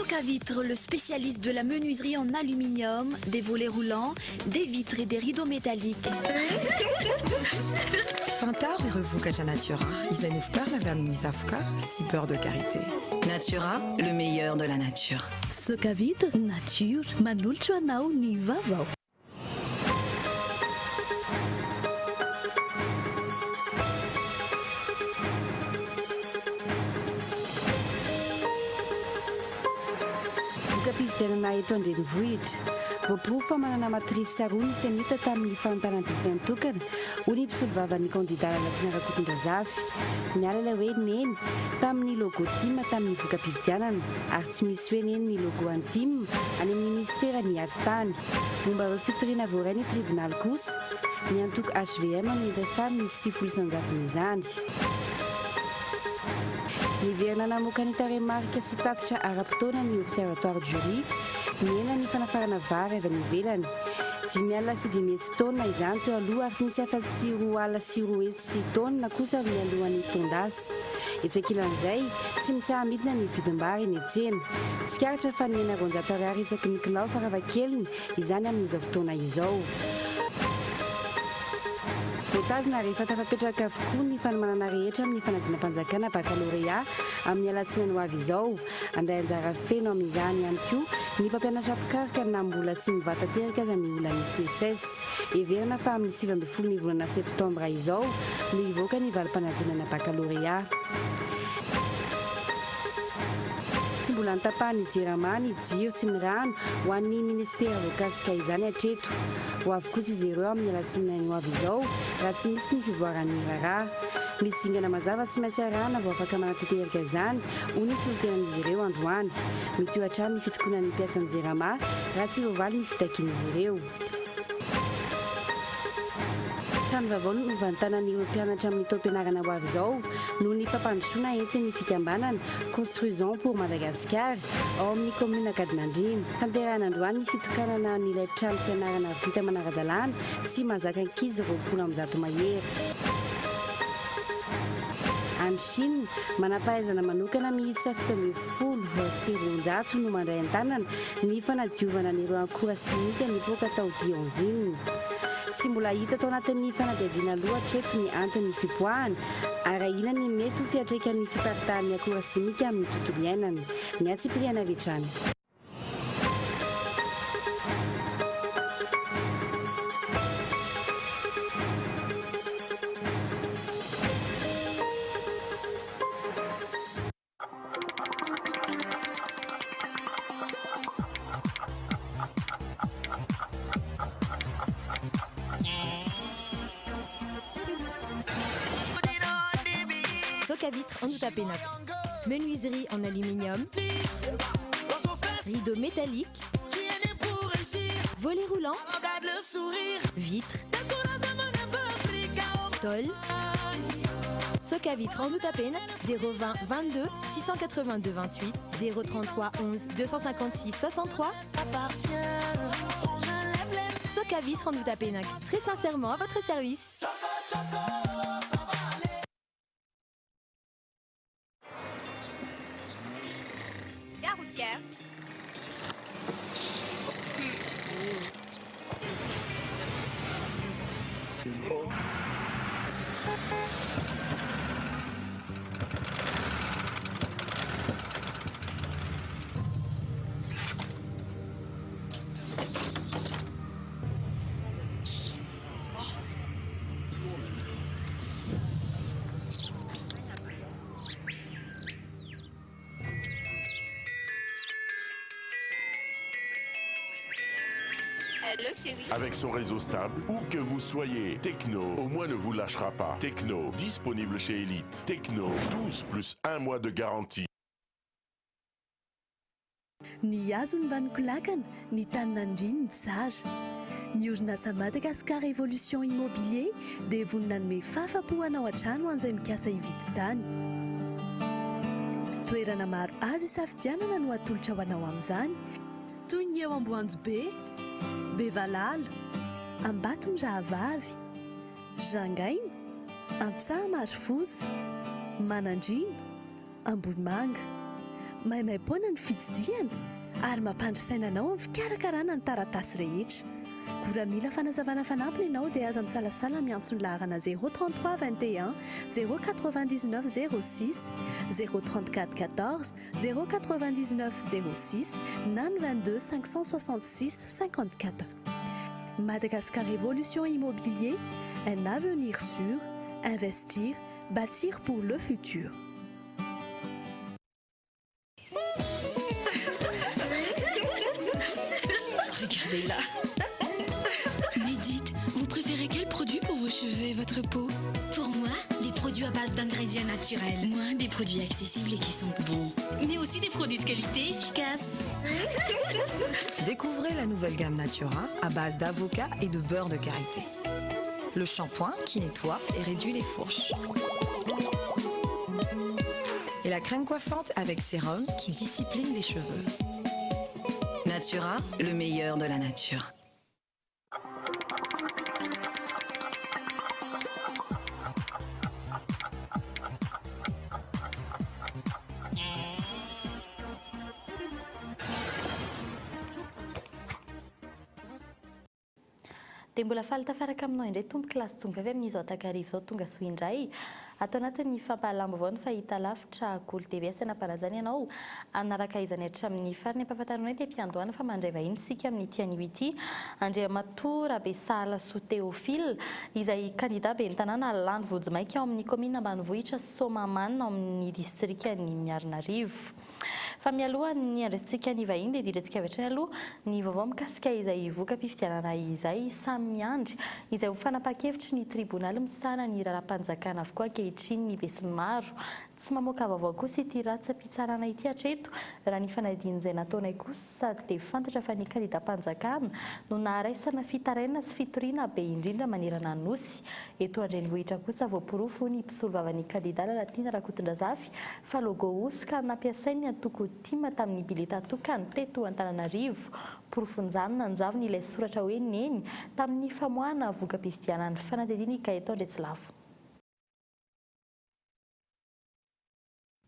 Soca Vitre, le spécialiste de la menuiserie en aluminium, des volets roulants, des vitres et des rideaux métalliques. Fantar revuka Natura. Isanufkar la vernis afka, si beurre de karité. Natura, le meilleur de la nature. Soca Vitre, nature, manulcho anao ni vavao. Voka-pividianana eto an-drenivohitra. Voapoa fa manana matrice aroa nisy anita tamin'ny fantaran-didy antokana ho ny mpisolovavany kandidata Rakotondrazafy. Miala ilay hoe neny tamin'ny logo TIM tamin'ny voka-pividianana ary tsy misy hoe neny ny logo antim any amin'ny ministera ny aritany. Momba ireo fitoriana voaray ny tribonaly kosa ny antoko HVM amin'ilay fa misy 10 izany. Niverina namoaka ny tarehimarika sy tatitra ara-potoana ny observatoire du jury niena ny fanafarana vary avy any ivelany. 5 taona izany teo aloha ary tsy misy afa-tsy 4 taona kosa mialohan'ny tondasy. Etsakilan'izay tsy mitsahamidina ny vidim-bary eny an-tsena. Tsikaritra fa niena 400 ariary itsaky ny kilao farafahakeliny izany amin'izao fotoana izao. Voatazana rehefa tafapetraka avokoa ny fanomanana rehetra amin'ny fanadina-mpanjakana baccalauréat amin'ny alatsinainy ho avy izao. Anday anjara feno amin'izany ihany koa ny mpampianatra pikaroka na mbola tsy mivata teraka aza ny olany CSS. Heverina fa amin'ny 9 ny volana septambra izao no hivoaka ny valim-panadinana baccalauréat. Tsy mbola nitapahany jirama ny jiro sy ny rano ho an'ny ministera voakasika izany hatreto. Ho avy kosa izy ireo amin'ny alatsinainy ho avy izao raha tsy misy ny fivoaran'ny raharaha. Misy dingana mazava tsy maintsy arahana vao afaka manatanteraka izany ho ny solotenan'izy ireo androany. Mety ho hatrany ny fitokonan'ny mpiasan'ny jirama raha tsy voavaly ny fitakian'izy ireo. Trano vaovao no vantanan'ireo mpianatra amin'ny taom-pianarana ho avy izao noho ny fampandrosoana entin'ny fikambanana Construisons pour Madagascar ao amin'ny commune Kadinandrina. Tanterahana androany ny fitokanana n'ilay trano fianarana vita manara-dalàna sy mahazaka ankizy 20 mahery. Any Chine, manampahaizana manokana miisa 70 no mandray an-tanana ny fanadiovana n'ireo akora simika nivoaka tao dioxine. Tsy mbola hita tao anatin'ny fanadihadiana aloha hatreto ny antony fipoahana ary ahina ny mety ho fiatraikan'ny fiparitahan'ny akora simika amin'ny tontolo iainana. Ny Atsipriana Vitrany. Soca Vitre en Outapénac. Menuiserie en aluminium. Rideaux métalliques. Volets roulants. Vitres. Tôle. Soca Vitre en Outapénac. 020 22 682 28 033 11 256 63. Soca Vitre en Outapénac. Très sincèrement à votre service. Routière. Avec son réseau stable, où que vous soyez, Tecno au moins ne vous lâchera pas. Tecno, disponible chez Elite. Tecno, 12 plus 1 mois de garantie. Ny hazo ny vaniko lakana, ny taninandriny ny tsara. Ny orinasa Madagascar Evolution Immobilier dia vonina anome fahafa-po hanao an-trano an'izay mikasa hividy tany. Toerana maro azo isafidianana no atolotra ho anao amin'izany, toy ny eo Amboanjobe, Bevalala, Ambatomirahavavy, Jangaina, Antsahamarofosa, Manandrina, Ambohimanga. maimaimpona ny fitsidiana ary mampandrisaina anao amin'ny fikarakarana ny taratasy rehetra. Gora mila fanazavana fanampiny ianao dia aza misalasala miantso ny laharana 033 21 099 06 034 14 099 06 na ny 22 566 54. Madagascar Évolution Immobilier, un avenir sûr, investir, bâtir pour le futur. Regardez-la. Mais dites, vous préférez quel produit pour vos cheveux et votre peau? Pour moi, des produits à base d'ingrédients naturels. Moi, des produits accessibles et qui sont bons. Mais aussi des produits de qualité efficaces. Découvrez la nouvelle gamme Natura à base d'avocat et de beurre de karité. Le shampoing qui nettoie et réduit les fourches. Et la crème coiffante avec sérum qui discipline les cheveux. Natura, le meilleur de la nature. Dia mbola faly tafaraka aminao indray tompo kilasy tonga avy amin'izao takarivo izao tonga soa indray. Atao anatin'ny fampahalamba avao ny fahita lavitra Golo TV senam-panajana ianao anaraka izany hatramin'ny farany ampahafantaranay dia mpiandohana fa mandray vahiny sika amin'ny tian'io ity Andriamatoa Rabesahala Soa Théophile izay kandida ben'ny tanàna Lany Vojomaika ao amin'ny commune Ambanivohitra Somamanina ao amin'ny distrikan'ny Miarinarivo. Fa mialoha ny andrasitsika ny vahiny dia dirantsika avy hatrany aloha ny vaovao mikasika izay voka-pifidianana izay samy miandry izay ho fanapa-kevitry ny tribonaly misana ny raharaham-panjakana avokoa ankehitriny ny vesiny maro. Tsy mamoaka vaovao kosa ity ratsa-pitsarana ity hatreto raha ny fanadiny izay nataonay kosa dia fantatra fa ny kandida-panjakana no naharaisana fitaraina sy fitoriana be indrindra manerana ny nosy. Eto Andrenivohitra kosa voaporofo ny mpisolo vavan'ny kandida Lalatiana Rakotondrazafy fa logo osy ka nampiasainy antoko tima tamin'ny bileta tokany teto Antananarivo. Porofon'izany nanjavony ilay soratra hoe neny tamin'ny famoahana voka-pifidianana ny fanadidiny Gaëtan Retsilavo.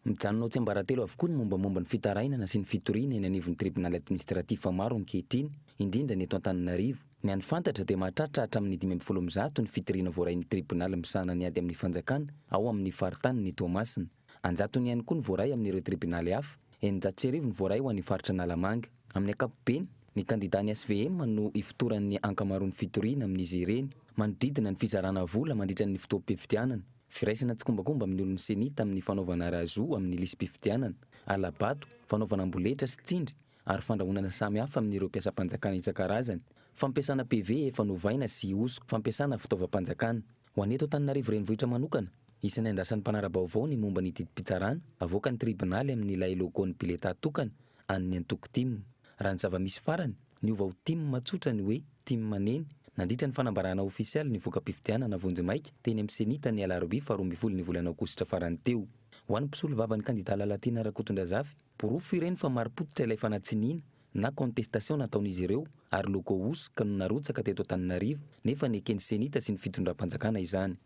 Mijanonao tsiambaratelo avokoa ny mombamomba ny fitarainana sy ny fitoriana eny anivon'ny tribonaly administratif maro ankehitriny indrindra ny eto Antananarivo. Ny any fantatra dia mahatratra hatramin'ny 500 ny fitoriana voarain'ny tribonaly misana ny ady amin'ny fanjakana ao amin'ny faritany ny Toamasina. Anjatony ihany koa ny voaray amin'ireo tribonaly hafa. Eninjato sy arivo ny voaray ho an'ny faritra Analamanga. Amin'ny ankapobeny ny kandida ny SVM no ifotoran'ny ankamaroan'ny fitoriana amin'izy ireny manodidina ny fizarana vola mandritra ny fotoam-pifidianana. Firaisana tsy kombakomba amin'ny olon'ny senita amin'ny fanaovana razo amin'ny lisam-pifidianana, alabato, fanaovana amboletra sy tsindry ary fandrahonana samy hafa amin'ireo mpiasam-panjakana isan-karazany. Fampiasana PV efa novaina sy osoko fampiasana fitaovam-panjakana. Ho an'ny eto Antananarivo renivohitra manokana, isan'ny andrasan'ny mpanara-baovao ny momba ny didim-pitsarana avoaka ny tribonaly amin'ilay logon'ny bileta tokana an'ny antoko tim. Raha ny zava-misy farany, niova ho tim matsotra ny hoe tim maneny. Nandritra ny fanambarana ofisialy ny voka-pifidianana Vonjomaika teny amin'ny senita ny Alarobia 12 ny volana Aogositra farany teo. Ho an'ny mpisolo vavan'ny kandida Lalatiana Rakotondrazafy, porofo ireny fa marim-pototra ilay fanatsiniana na contestation nataon'izy ireo ary logo osika no narotsaka teto Antananarivo nefa nekeny senita sy ny fitondram-panjakana izany.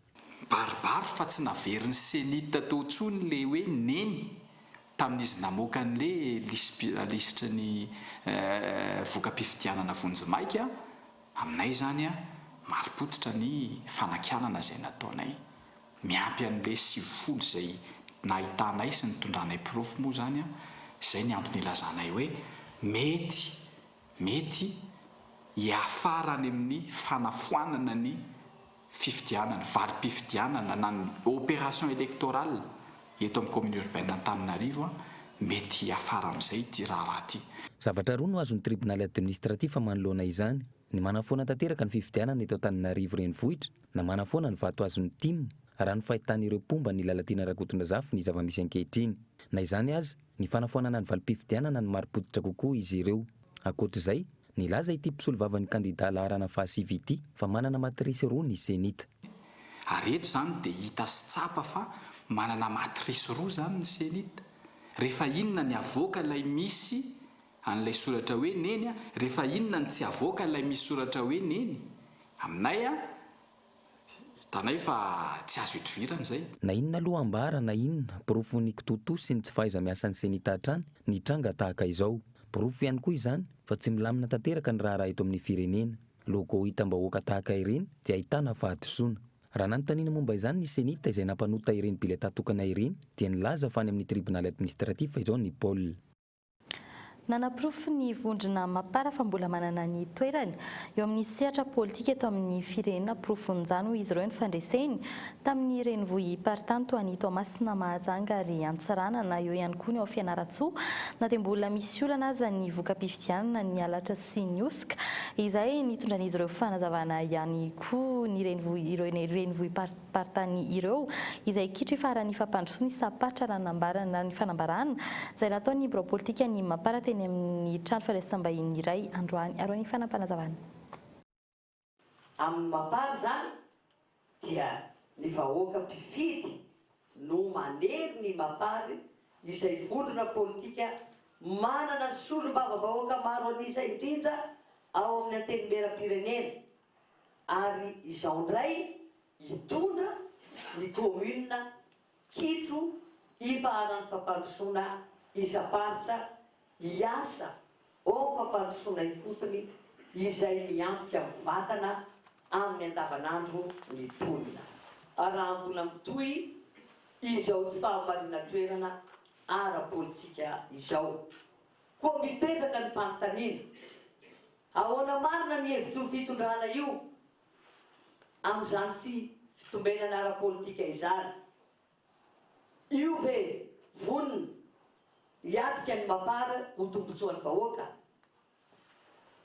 Baribary fa tsy naverin'ny senita tao tsony le hoe neny tamin'izy namoaka an'le lisitra ny voka-pifidianana Vonjomaika. Aminay zany marim-pototra ny fanakianana izay nataonay miampy an'le 70 izay nahitanay sy nitondranay porofo moa zany izay ny antony ilazanay hoe mety hiafarany amin'ny fanafoanana ny fifidianana, valim-pifidianana na ny opération électorale eto amin'ny commune urbaine Antananarivo mety hiafara amin'izay ity raharaha ity. Zavatra roa no azon'ny tribonaly administratif manoloana izany. Ny manafoana tanteraka ny fifidianana eto Antananarivo renivohitra na manafoana ny vato azon'ny tim raha ny fahitan'ireo pomba ny Lalatiana Rakotondrazafy ny zava-misy ankehitriny. Na izany aza ny fanafoanana ny valim-pifidianana ny marim-pototra kokoa izy ireo. Ankoatr'izay, nilaza ity mpisolo vavan'ny kandida Laharana Fahasivy ity fa manana matrisy roa ny senita. Ary eto zany dia hita sy tsapa fa manana matrisy roa zany ny senita. Rehefa inona ny avoaka ilay misy an'ilay soratra hoe neny rehefa inona ny tsy avoaka ilay misy soratra hoe neny. Aminay tanay fa tsy azo itovirana zay. Na inona aloha ambara na inona porofo ny kitoto sy ny tsy fahaiza miasan'ny senita hatrany ny tranga tahaka izao. Porofo ihany koa izany fa tsy milamina tanteraka ny raharaha eto amin'ny firenena. Logo hitam-bahoaka tahaka ireny dia ahitana fahadisoana. Raha nanontaniana momba izany ny senita izay nampanota ireny bileta tokana ireny dia nilaza fa any amin'ny tribonaly administratif izao ny Paul. Nanaprofo ny vondrona mapara fa mbola manana ny toerany eo amin'ny sehatra politika eto amin'ny firenena. Profon'izany izy ireo ny fandreseny tamin'ny renivohitra partany toa ny Toamasina Mahajanga ary Antsarana na eo ihany koa ny ao Fianaratsoa na dia mbola misy olana aza ny voka-pifidianana ny Alatra sy ny Osika izay nitondran'izy ireo fanazavana ihany koa ny renivohitra partany ireo izay kitry farany fampandrosoana sapatra ranambarana ny fanambarana izay nataon'ny biro politika ny mapara teny amin'ny trano fandraisam-bahiny iray androany aroany fanampanazavana. Amin'ny mapara zany dia ny vahoaka mpifidy no manery ny mapary izay vondrona politika manana solombavam-bahoaka maro an'isa indrindra ao amin'ny antenimieram-pirenena ary izao indray hitondra ny commune kitro ifaharan'ny fampandrosoana isaparitra hiasa ao fampandrosoana ifotony izay miantsika mivatana amin'ny andavanandro ny tonina. Raha mbola mitohy izao tsy fahamarina toerana ara-politika izao. Koa mipetraka ny fanontaniana. Ahoana marina ny hevitro fitondrana io amin'izany tsy fitombenana ara-politika izany. Io ve vonona hiatrika ny mapara ho tombotsoan'ny vahoaka.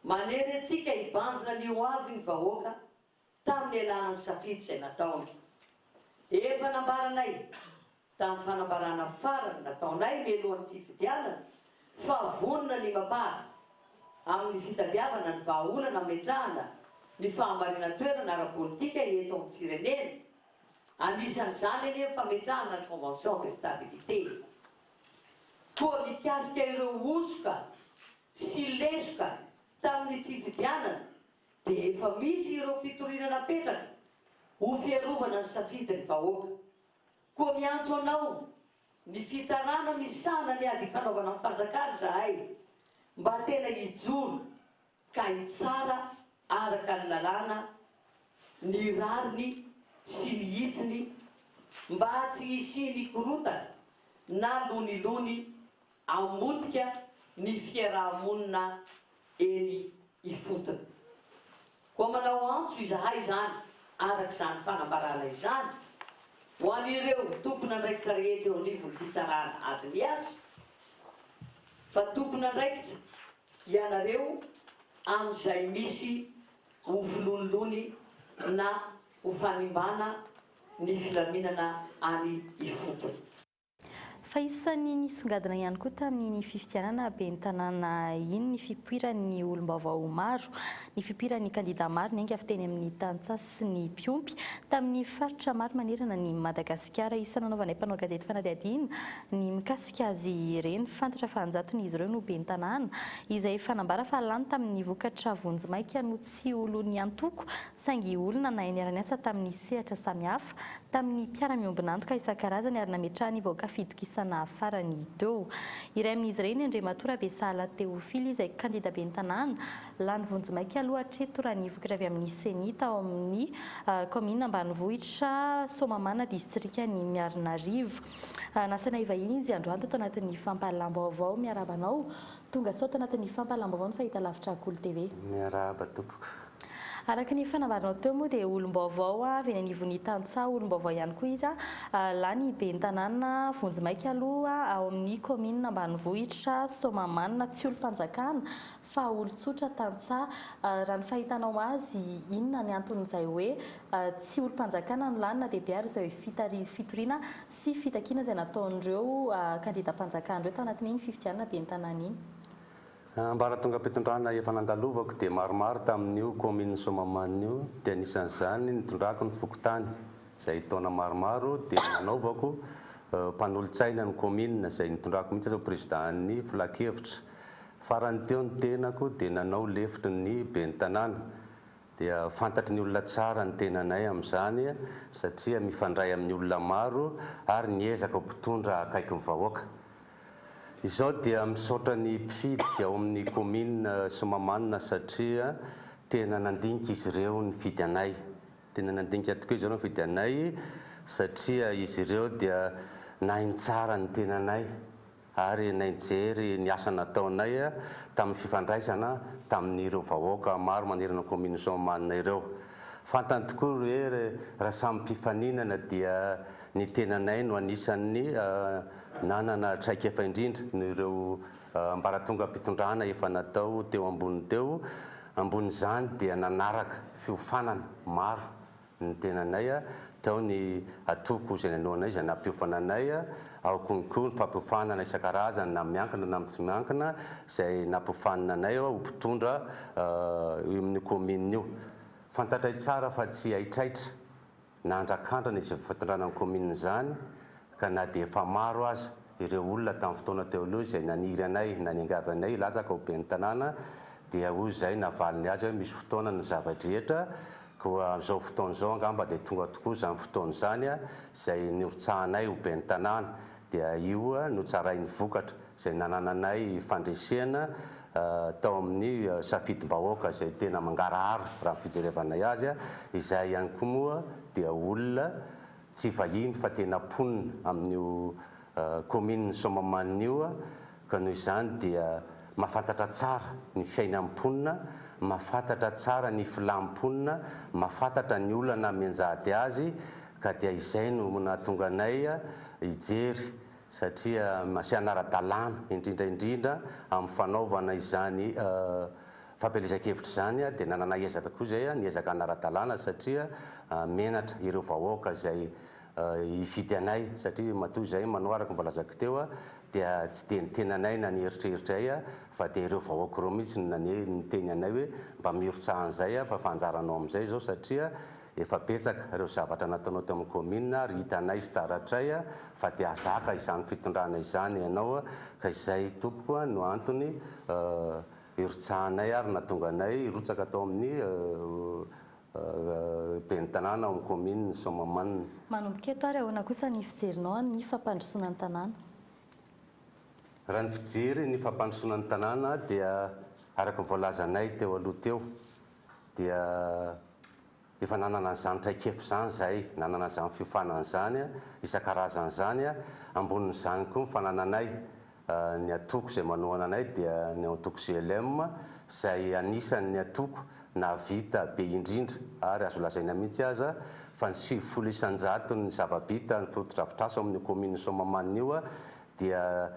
Manery antsika hibanjina ny ho avy ny vahoaka tamin'ny ialana safidy izay nataony. Efa nambaranay tamin'ny fanambarana farany nataonay mialohan'ny fifidianana fa vonona ny mapara amin'ny fitadiavana ny vahaolana ametrahana ny fahamarina toerana ara-politika eto amin'ny firenena. Anisan'izany anie fametrahana ny convention de stabilité. Koa mikasika ireo osoka sy lesoka tamin'ny fifidianana dia efa misy ireo fitoriana napetraka ho fiarovana ny safidy ny vahoaka. Koa miantso anao ny fitsarana misana ny ady fanaovana amin'ny fanjakana zahay mba tena hijoro ka hitsara araka ny lalàna ny rariny sy ny hitsiny mba tsy hisiny korotana na lonilony amotika ny fiarahamonina eny ifotony. Koa manao antso izahay izany arak'izany fanambarana izany ho an'ireo tompona andraikitra rehetra eo anivon'ny fitsarana ady miasa fa tompona andraikitra ianareo amin'izay misy ho filonilony na ho fanimbana ny filaminana any ifotony. Fa isan'ny nisongadina ihany koa tamin'ny fifidianana ben'ny tanàna iny ny fipoiran'ny olom-baovao maro, ny fipoiran'ny kandida maro ny ainga avy teny amin'ny Tantsasy sy ny Piompy tamin'ny faritra maro manerana ny Madagasikara. Isana nanaovanay mpanao gazety fanadihadiana ny mikasika azy ireny. Fantatra fa anjaton'izy ireo no ben'ny tanàna izay fanambara fa lany tamin'ny vokatra vonjimaika no tsy olony antoko saingy olona nahay niara-niasa tamin'ny sehatra samihafa tamin'ny mpiara-miombonantoka isan-karazany ary nametrahany vahoaka fitokisana farany teo. Iray amin'izy ireny Andriamatora Besala Teofily izay kandida ben'ny tanàna lany vonjimaika aloha hatreto raha nivoaka avy amin'ny senita ao amin'ny commune ambanivohitra Somamana distrika ny Miarinarivo. Nasana ivahiny izy androany tao anatin'ny fampahalam-baovao. Miarabanao tonga sao tao anatin'ny fampahalam-baovao ny fahita lavitra Kolo TV. Miaraba tompoko. Araka ny fanambaranao teo moa dia olom-baovao avy any anivon'ny Tantsaha, olom-baovao ihany koa izy lany ben'ny tanàna vonjimaika aloha ao amin'ny commune ambanivohitra Somamana, tsy olom-panjakana fa olon-tsotra Tantsaha. Raha ny fahitanao azy inona ny anton'izay hoe tsy olom-panjakana no lany na dia biary izay fitoriana sy fitakiana izay nataon'ireo kandida-mpanjakan'ireo tao anatin'iny fifidianana ben'ny tanàna iny? Ambaratonga ampitondrana efa nandalovako dia maromaro tamin'io commune Somamana io dia anisan'izany nitondrako ny fokotany izay taona maromaro dia nanaovako mpanolo-tsaina ny commune izay nitondrako mihitsy zao présiden'ny filakevitra. Farany teo ny tenako dia nanao lefitry ny ben'ny tanàna dia fantatry ny olona tsara ny tenanay amin'izany satria mifandray amin'ny olona maro ary niezaka mpitondra akaiky ny vahoaka. Izao dia misaotra ny mpifidy ao amin'ny commune Somamanina satria tena nandinika izy ireo ny fidy anay. Tena nandinika tokoa izy ireo ny fidy anay satria izy ireo dia nainy tsara ny tenanay ary nainjery ny asa nataonay tamin'ny fifandraisana tamin'ireo vahoaka maro manerana commune Somamanina ireo. Fantany tokoa hoe raha samy mpifaninana dia ny tenanay no anisan'ny nanana traikefa indrindra nireo ambaratonga mpitondrana efa natao teo ambony teo. Ambon'izany dia nanaraka fiofanana maro ny tenanay tao ny atoko izay nanoanay izay nampiofananay ao konko ny fampiofanana isan-karazany na miankina na tsy miankina izay nampiofanana anay ho mpitondra amin'ny commune io. Fantatray tsara fa tsy aitraitra na andrakandrana izay fitondrana ny commune izany ka na dia efa maro aza ireo olona tamin'ny fotoana teo aloha izay naniry anay na niangavy anay latsaka ho ben'ny tanàna dia hoy izay navaliny azy hoe misy fotoana ny zavadrehetra koa zao fotoana izao angamba dia tonga tokoa izany fotoana izany izay niorotsahanay ho ben'ny tanàna dia io no tsarain'ny vokatra izay nanananay fandresena tao amin'ny safidim-bahoaka izay tena mangarahara raha fijerevanay azy izay ihany koa moa dia olona tsy vahiny fa tena mponina amin'io commune Somamanina io ka noho izany dia mahafantatra tsara ny fiaina am-ponina, mahafantatra tsara ny filam-ponina, mahafantatra ny olana mianjady azy ka dia izay no nahatonga anay hijery satria sy anara-dalàna indrindraindrindra amin'ny fanaovana izany fampelezan-kevitra izany dia nanana ezaka koa izay niezaka anara-dalàna satria menatra ireo vahoaka izay hifidy anay satria matoa izay manao araka mbola lazako teo dia tsy dia ny tenanay na ny eritreritray fa dia ireo vahoaka ireo mihitsy niteny anay hoe mba miorotsahan'izay fa fanjaranao amin'izay zao satria efa betsaka ireo zavatra nataonao teo amin'ny commune ary hitanay sy taratray fa dia azaka izany fitondrana izany ianao ka izay tompoko no antony irotsahanay ary nahatonga anay rotsaka tao amin'ny ben'ny tanàna ao amin'ny commune Somamanina. Manomboka eto ary ahoana kosa ny fijerinao ny fampandrosoana ny tanàna? Raha ny fijery ny fampandrosoana ny tanàna dia araka ny voalazanay teo aloha teo dia efa nanana an'izany traikefa izany zahay, nanana an'izany fiofanana izany isan-karazany izany ambonin'izany koa ny fanananay ny atoko izay manohana anay dia ny atoko GLM izay anisan'ny atoko nahavita be indrindra ary azo lazaina mihitsy aza fa ny 900 isan-jato ny zava-bita ny fotodrafitrasa amin'ny commune Somamanina io dia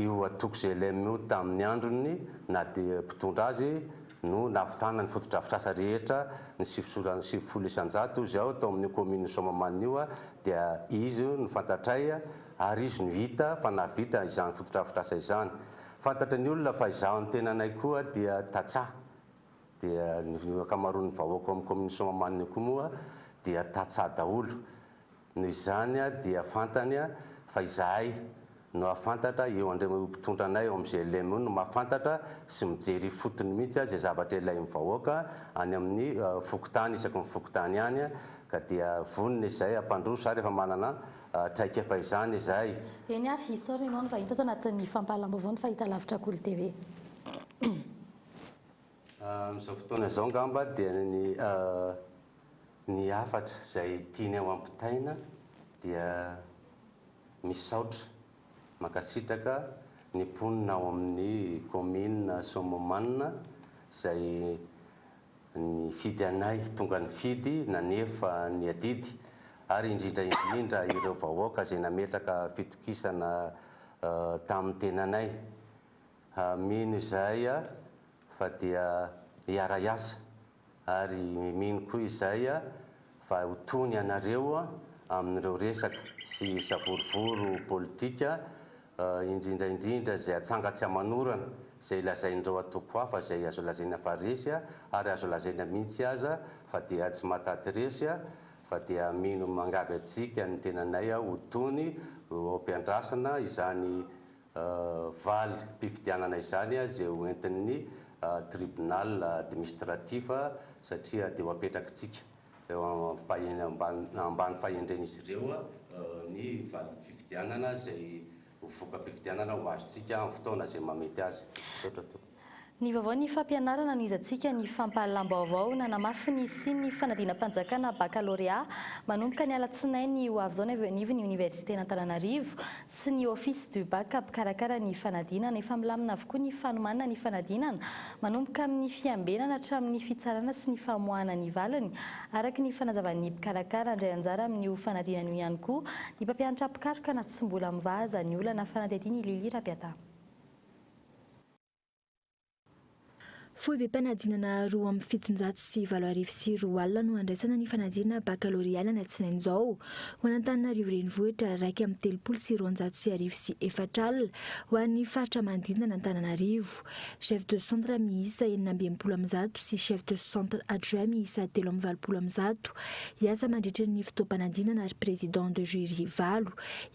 io atoko GLM io tamin'ny androny na dia mpitondra azy no navitana ny fotodrafitrasa rehetra ny 900 isan-jato izy ao tao amin'ny commune Somamanina io dia izy no fantatray ary izy no hita fa nahavita izany fotodrafitrasa izany. Fantatra ny olona fa izaho ny tenanay koa dia tatsaha dia ny akamaroan'ny vahoaka amin'ny commune Somamanina koa moa dia tatsaha daholo. Noho izany dia fantany fa izahay no ahafantatra eo andreo mpitondra anay eo amin'ny GLM no mahafantatra sy mijery fotony mihitsy izay zavatra ilain'ny vahoaka any amin'ny fokotany isaky ny fokotany ihany ka dia vonona izay ampandroso ary efa manana traikefa izany izahay. Eny ary isaorina ianao no vahiny tato anatin'ny fampahalaam-baovao ny fahitalavitra Kolo TV. Amin'izao fotoana izao ngamba dia ny hafatra izay tiany ao ampitaina dia misaotra makasitraka ny mponina ao amin'ny commune Somamanina izay ny fidy anay tonga ny fidy nanefa ny adidy ary indrindraindrindra ireo vahoaka izay nametraka fitokisana tamin'ny tenanay. Mino izay fa dia hiara-iasa ary mino koa izay fa ho tony anareo amin'ireo resaka sy savorovoro politika indrindraindrindra izay atsangatsy amanorana izay lazain'ireo atoko hafa izay azo lazaina fa resy ary azo lazaina mihitsy aza fa dia tsy mahataty resy fa dia mino mangavy atsika ny tenanay ho tony ho ampiandrasana izany valy mpifidianana izany izay ho entin'ny tribunal administratif satria dia ho apetrakytsika ambany fahendreny izy ireo ny valim-pifidianana zay voka-pifidianana ho azotsika amin'ny fotoana zay mamety azy. Ny vaovao ny fampianarana no izantsika ny fampahalam-baovao na namafy ny sy ny fanadina-mpanjakana baccalauréat manomboka ny alatsinainy ho avy zao ny avy ny Université n'Antananarivo sy ny Office du Bac mpikarakara ny fanadinana efa milamina avokoa ny fanomanana ny fanadinana manomboka amin'ny fiambenana hatramin'ny fitsarana sy ny famoahana ny valiny araka ny fanazavan'ny mpikarakara indray anjara amin'ny fanadinana io ihany koa ny mpampianatra mpikaroka na tsy mbola mivaza ny olana fanadihadiana Lili Rapiata. Foibe mpanadinana 2,740 alina no andraisana ny fanadinana baccalauréat ny alatsinainy izao ho an'Antananarivo renivohitra 1,340 alina ho an'ny faritra manodidina Antananarivo. Chef de centre miisa 920 sy chef de centre adjoint miisa 320 hiasa mandritra ny fotoam-panadinana ary président de jury 8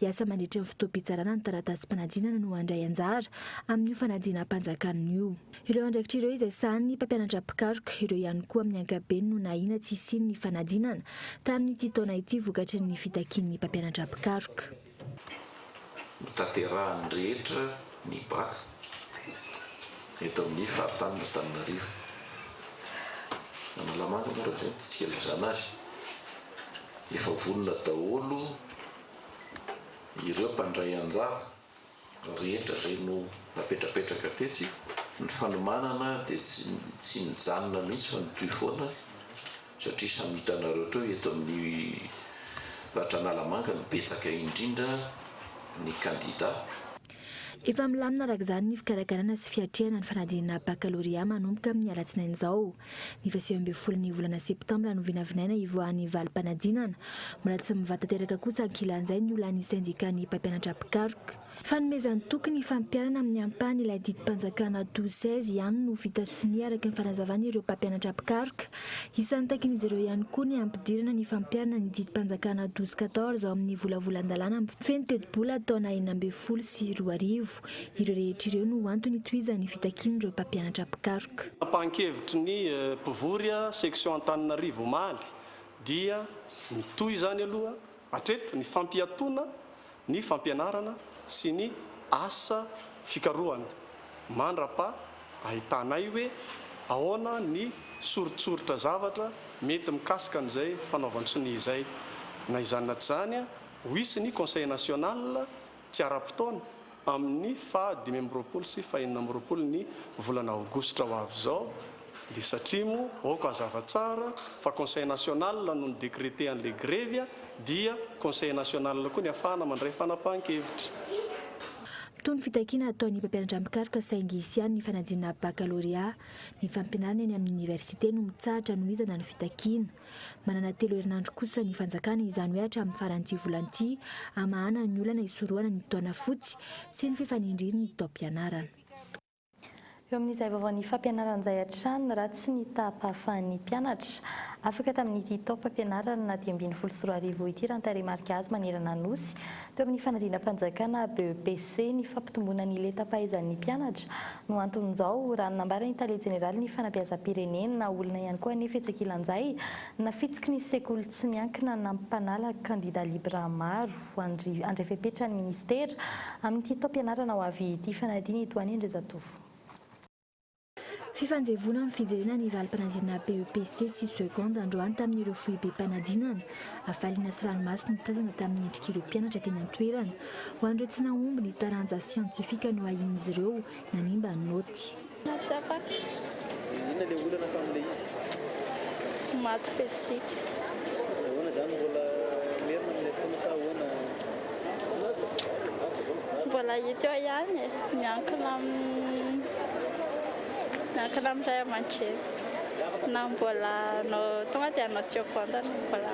hiasa mandritra ny fotoam-pitsarana ny taratasy-panadinana no andray anjara amin'ny fanadinam-panjakana io. Ireo andraikitra ireo izay sany mpampianatra mpikaroka ireo ihany koa amin'ny ankabeny no nahina tsy isiany ny fanadinana tamin'ity taona ity vokatry ny fitakian'ny mpampianatra mpikaroka. Notanterahany rehetra ny baka eto amin'ny faritany Antananarivo. Analamanga moa raha tsy tsika ilazana azy. Efa vonona daholo ireo mpandray anjara rehetra zay no napetrapetraka tetsy. Ny fanomanana dia tsy mijanona mihitsy fa nytoy foana satria samy hitanareo teo eto amin'ny faritra Analamanga mibetsaka indrindra ny kandida. Efa milamina araka izany ny fikarakarana sy fiatrehana ny fanadinana baccalauréat manomboka amin'ny alatsinainy izao. Ny 20 volana septambra no vinavinaina ivoahan'ny valim-panadinana. Mbola tsy mivanta teraka kosa ankilan'izay ny olan'ny syndicat-ny mpampianatra mpikaroka. Fanomezany tokony fampianana amin'ny ampahany ilay didim-panjakana 12-16 ihany no vita sonia araka ny fanazavana ireo mpampianatra mpikaroka. Isan'ny takin'izy ireo ihany koa ny ampidirana ny fampianana ny didim-panjakana 12-14 ao amin'ny volavolan-dalàna feno teti-bola taona 20 sy 2000. Ireo rehetra ireo no antony toizany fitakian'ireo mpampianatra mpikaroka. Ampahan-kevitry ny mpivory section Antananarivo Omaly dia mitoy izany aloha hatreto ny fampiatoana ny fampianarana sy ny asa fikarohana mandrapa ahitanay hoe ahoana ny soritsoritra zavatra mety mikasika an'izay fanaovan-tsony izay na izany na tsy zany ho isy ny conseil national tsy ara-potoana amin'ny fa 5 sy 9 ny volana aogositra ho avy zao dia satria mo aoka hazava tsara fa conseil national no décrété an'le grève dia conseil national koa ny afahana mandray fanapahan-kevitra. Toy ny fitakiana ataon'ny mpampianatra mpikaroka saingy isy ihany ny fanadinana baccalauréat. Ny fampianarana eny amin'ny université no mitsahatra no izana ny fitakiana. Manana 3 herinandro kosa ny fanjakana izany hoe hatramin'ny faran'ity volan'ity hamahana ny olana hisorohana ny taona fotsy sy ny fifanindriny ny taom-pianarana. Eo amin'izay vaovaon'ny fampianaran'izay hatrany raha tsy ny tapahafan'ny mpianatra afaka tamin'ity taom-pampianarana na 10,4 ity raha nitarehimarika azy manerana nosy teo amin'ny fanadinam-panjakana BEPC ny fampitomboana ny letam-pahaizan'ny mpianatra no anton'izao raha nambara ny tale jeneraly ny fanabeazam-pirenena na olona ihany koa anefa etsakilan'izay na fitsiky ny sekoly tsy miankina na mpanala kandida libra maro andray fepetra ny ministera amin'ity taom-pianarana ho avy ity fanadina itoany Indrezatofo. Fifanjevona ny fijerena ny valim-panadinana BEPC 6 seconde androany tamin'ireo foibe mpanadinana afaliana sy ranomasy no tazana tamin'ny endrik'ireo mpianatra teny an-toerana ho an'ireo tsy nahomby ny taranja siantifika no ahin'izy ireo nanimba ny noty. Inona ilay olana tamin'ilay izy? Maty fisika. Ahoana izany mbola merina amin'ilay fotoana sa ahoana? Mbola hita eo ihany miankina amin'izay aman-dreny. Na mbola tonga dia anao seconde mbola.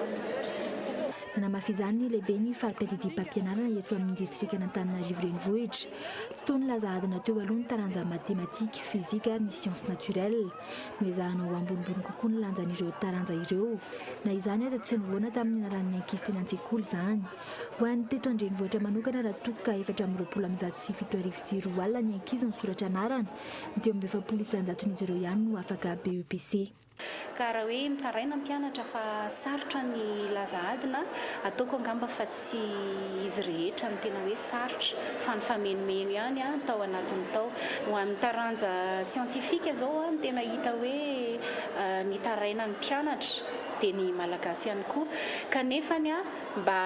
Nanamafy izany lehibe ny farim-piadidim-pampianarana eto amin'ny distrika n'Antananarivo renivohitra. Tsy toy ny lazahadina teo aloha ny taranja matematika, fizika ary ny sciences naturelles. Noezahana ho ambonimbony kokoa ny lanjan'ireo taranja ireo. Na izany aza tsy nivoana tamin'ny anaran'ny ankizy teny an-tsekoly izany. Ho an'ny teto an-drenivohitra manokana raha toka 4,7 alina ny ankizy ny soratra anarana, ny 7,900 ireo ihany no afaka BEPC. Ka raha hoe mitaraina mpianatra fa sarotra ny lazahadina, ataoko angamba fa tsy izy rehetra ny tena hoe sarotra, fa ny famenomeno ihany tao anatin'ny tao. Ho an'ny taranja siantifika zao ny tena hita hoe mitaraina ny mpianatra dia ny malagasy ihany koa, kanefany mba